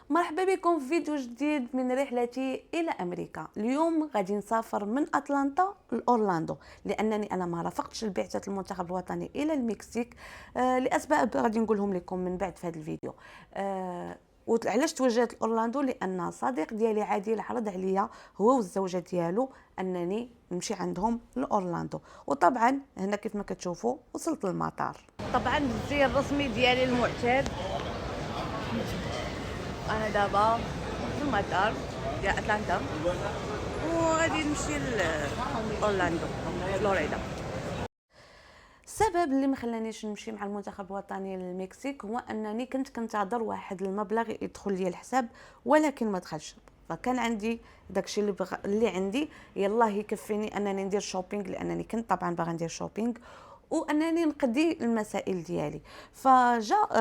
مرحبا بكم في فيديو جديد من رحلتي إلى أمريكا. اليوم غادي نسافر من أتلانتا لأورلاندو، لأنني أنا ما رافقتش البعثة المنتخب الوطني إلى المكسيك لأسباب غادي نقولهم لكم من بعد في هذا الفيديو. وعلاش توجهت لأورلاندو؟ لأن صديق ديالي عادل عرض عليا هو والزوجة ديالو أنني نمشي عندهم لأورلاندو، وطبعا هنا كيف ما كتشوفوا وصلت للمطار. طبعا بالزي الرسمي ديالي المعتاد، انا دابا في المطار ديال اتلانتا وغادي نمشي لاورلاندو فلوريدا. السبب اللي ما خلانيش نمشي مع المنتخب الوطني للمكسيك هو انني كنت كنتظر واحد المبلغ يدخل لي الحساب، ولكن ما دخلش. فكان عندي داكشي اللي عندي يلاه يكفيني انني ندير شوبينغ، لانني كنت طبعا باغا ندير شوبينغ وانني نقضي المسائل ديالي.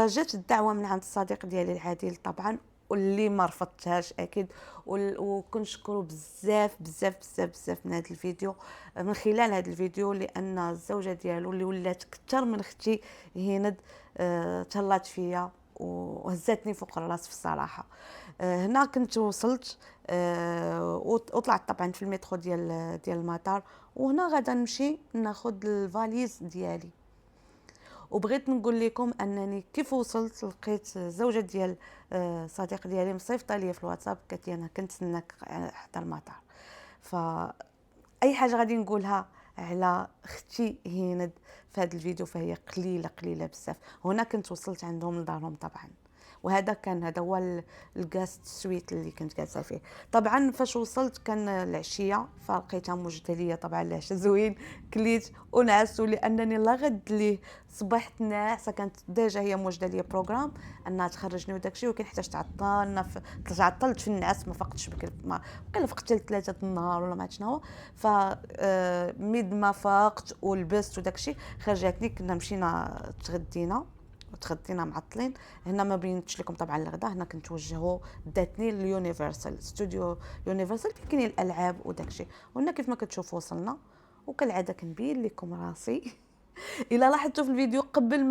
جات الدعوه من عند الصديق ديالي العادل طبعا، واللي ما رفضتهاش اكيد. وكنشكروا بزاف بزاف بزاف بزاف من هذا الفيديو، من خلال هذا الفيديو، لان الزوجه ديالو اللي ولات اكثر من اختي هند تهلات فيا وهزتني فوق الراس في الصراحه. هنا كنت وصلت وطلعت طبعا في المترو ديال المطار، وهنا غادا نمشي ناخذ الفاليز ديالي. وبغيت نقول لكم انني كيف وصلت لقيت زوجة ديال صديق ديالي مصيفطه لي في الواتساب، قالت لي انا كنتسناك حتى المطار. فاي حاجه غادي نقولها على اختي هند في هذا الفيديو فهي قليله قليله بزاف. هنا كنت وصلت عندهم لدارهم طبعا، هذا هو الكاست سويت اللي كنت جالسه فيه. طبعا فاش وصلت كان العشيه، فلقيتها موجده ليا طبعا العشاء زوين، كليت ونعست، لانني لا غد ليه صبحت ناعسه. كانت ديجا هي موجده ليا بروغرام انها تخرجني وداكشي، ولكن حتى تعطلت في النعاس، ما فقتش بكري، ما بقينا فقت حتى 3 النهار ولا ما عرفت شنو. ف ميد ما فاقت ولبست وداكشي خرجتني، كنا مشينا تغدينا معطلين. هنا ما بينتش لكم طبعا الغدا، هنا كنتوجهوا داتني ليونيفرسال ستوديو. يونيفرسال فين كاينين الالعاب وداكشي. وهنا كيف ما كتشوفوا وصلنا، وكالعاده كنبين لكم راسي. الا لاحظتوا في الفيديو قبل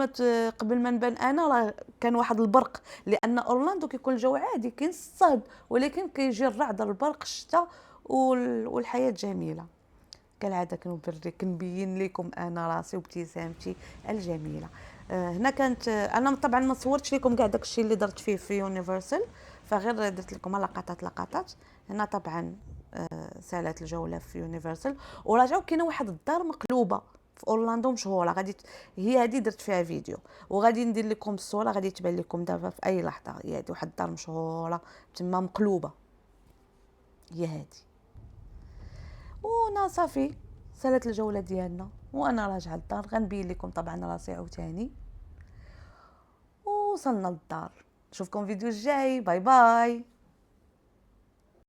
ما نبان انا، راه كان واحد البرق، لان اورلاندو كيكون الجو عادي كاين الصهد، ولكن كيجي الرعد البرق الشتاء والحياه جميله. كالعاده كنبين لكم انا راسي وابتسامتي الجميله. هنا كانت انا طبعا ما صورتش لكم كاع داكشي اللي درت فيه في يونيفرسال، فغير درت لكم لقطات. هنا طبعا سالات الجوله في يونيفرسال، وراجعوا كاينه واحد الدار مقلوبه في اورلاندو مشهوره، هي هذه درت فيها فيديو، وغادي ندير لكم الصوره غادي تبان لكم دابا في اي لحظه. هي هذه واحد الدار مشهوره تما مقلوبه، هي هذه. ونا صافي سالت الجوله ديالنا، وانا راجعه للدار غنبين لكم طبعا راسي عاوتاني. وصلنا للدار، نشوفكم فيديو الجاي، باي باي.